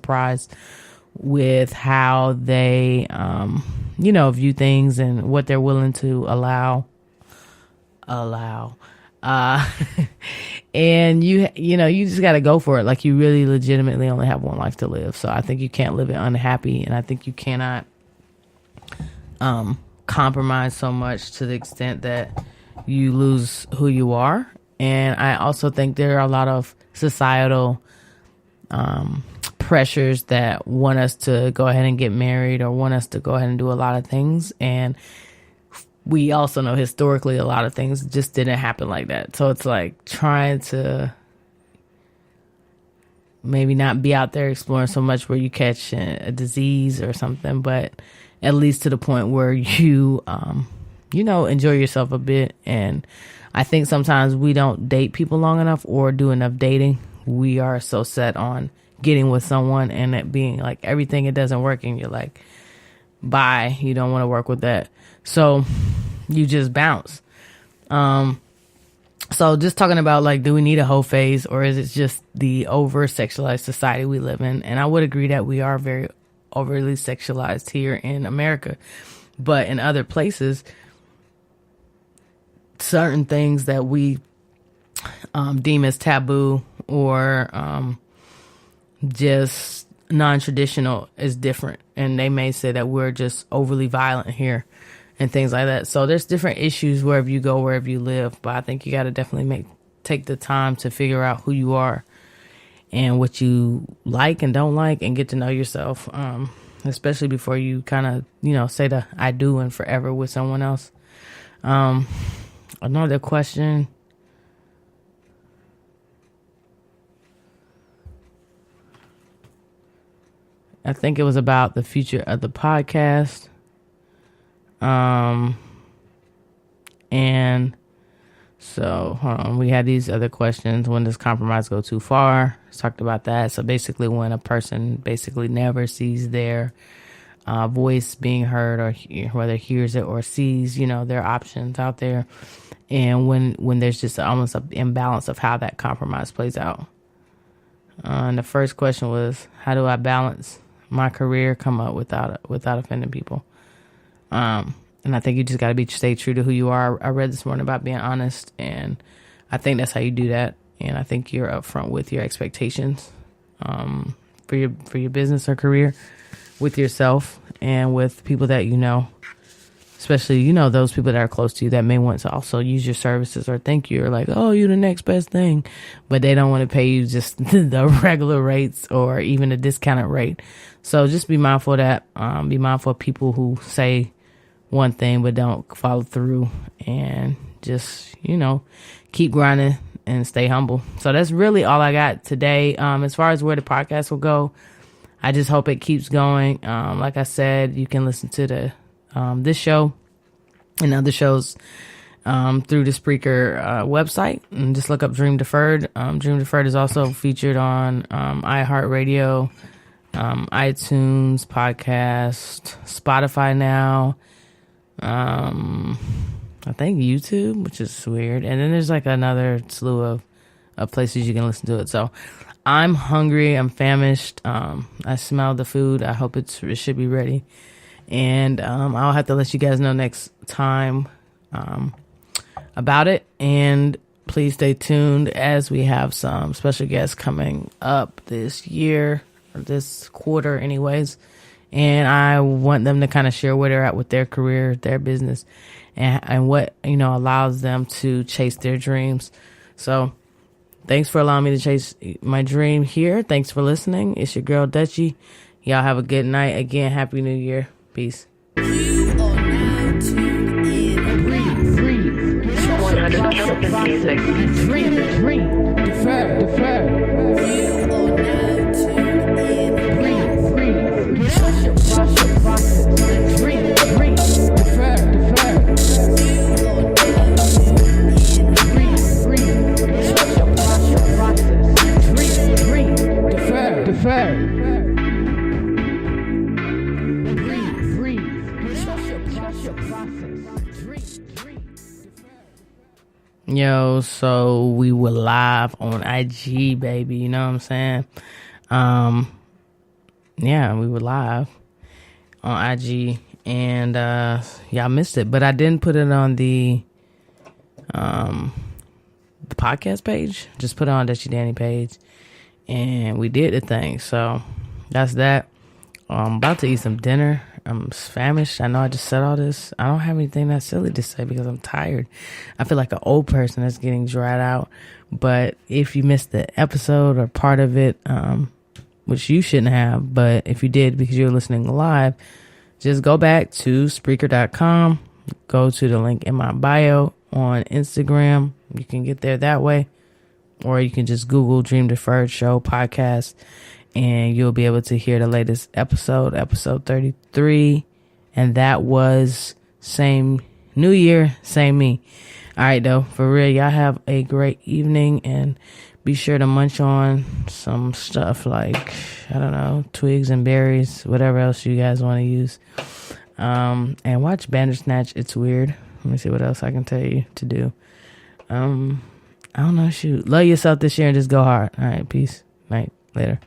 surprised with how they, view things and what they're willing to allow. And you just got to go for it. Like, you really legitimately only have one life to live. So I think you can't live it unhappy. And I think you cannot, compromise so much to the extent that you lose who you are. And I also think there are a lot of societal, pressures that want us to go ahead and get married or want us to go ahead and do a lot of things. And we also know historically a lot of things just didn't happen like that. So it's like trying to maybe not be out there exploring so much where you catch a disease or something, but at least to the point where you, enjoy yourself a bit. And I think sometimes we don't date people long enough or do enough dating. We are so set on getting with someone and it being like everything, it doesn't work, and you're like, bye, you don't want to work with that. So you just bounce. So just talking about, like, do we need a whole phase, or is it just the over sexualized society we live in? And I would agree that we are very overly sexualized here in America, but in other places, certain things that we deem as taboo or just non-traditional is different, and they may say that we're just overly violent here and things like that. So there's different issues wherever you go, wherever you live, but I think you got to definitely take the time to figure out who you are and what you like and don't like, and get to know yourself, especially before you kind of say the I do and forever with someone else. Another question. I think it was about the future of the podcast. And so, hold on, we had these other questions. When does compromise go too far? Talked about that. So basically, when a person basically never sees their voice being heard, or whether hears it or sees, their options out there. And when there's just almost an imbalance of how that compromise plays out. And the first question was, how do I balance my career, come up without offending people? And I think you just got to stay true to who you are. I read this morning about being honest, and I think that's how you do that. And I think you're upfront with your expectations for your business or career, with yourself and with people that you know, especially those people that are close to you that may want to also use your services or think you're like, oh, you're the next best thing, but they don't want to pay you just the regular rates or even a discounted rate. So just be mindful of that. Be mindful of people who say one thing but don't follow through, and just keep grinding and stay humble. So that's really all I got today. As far as where the podcast will go, I just hope it keeps going. Like I said, you can listen to this show and other shows through the Spreaker website, and just look up Dream Deferred. Dream Deferred is also featured on iHeartRadio, iTunes podcast, Spotify now, I think YouTube, which is weird, and then there's like another slew of places you can listen to it. So I'm hungry, I'm famished, I smell the food. I hope it should be ready, and I'll have to let you guys know next time about it. And please stay tuned, as we have some special guests coming up this year, or this quarter anyways, and I want them to kind of share where they're at with their career, their business, and what allows them to chase their dreams. So thanks for allowing me to chase my dream here. Thanks for listening. It's your girl Dutchi. Y'all have a good night. Again, Happy New Year. Peace. You are now tuned in. Breathe. 100 kilograms music. Dream. Defer. You are now tuned in. Breathe. Trust your process. Dream. Defer. You are now tuned in. Breathe. Trust your process. Dream. Defer. Yo, so we were live on IG, baby. You know what I'm saying? yeah, we were live on IG, and y'all missed it. But I didn't put it on the podcast page. Just put it on Dutchi Danny page, and we did the thing. So that's that. I'm about to eat some dinner. I'm famished. I know I just said all this. I don't have anything that silly to say because I'm tired. I feel like an old person that's getting dried out. But if you missed the episode or part of it, which you shouldn't have, but if you did because you're listening live, just go back to Spreaker.com. Go to the link in my bio on Instagram. You can get there that way. Or you can just Google Dream Deferred Show podcast, and you'll be able to hear the latest episode 33. And that was same New Year, same me. All right, though, for real, y'all have a great evening, and be sure to munch on some stuff like, I don't know, twigs and berries, whatever else you guys want to use. And watch Bandersnatch. It's weird. Let me see what else I can tell you to do. I don't know, shoot. Love yourself this year and just go hard. All right, peace. Night. Later.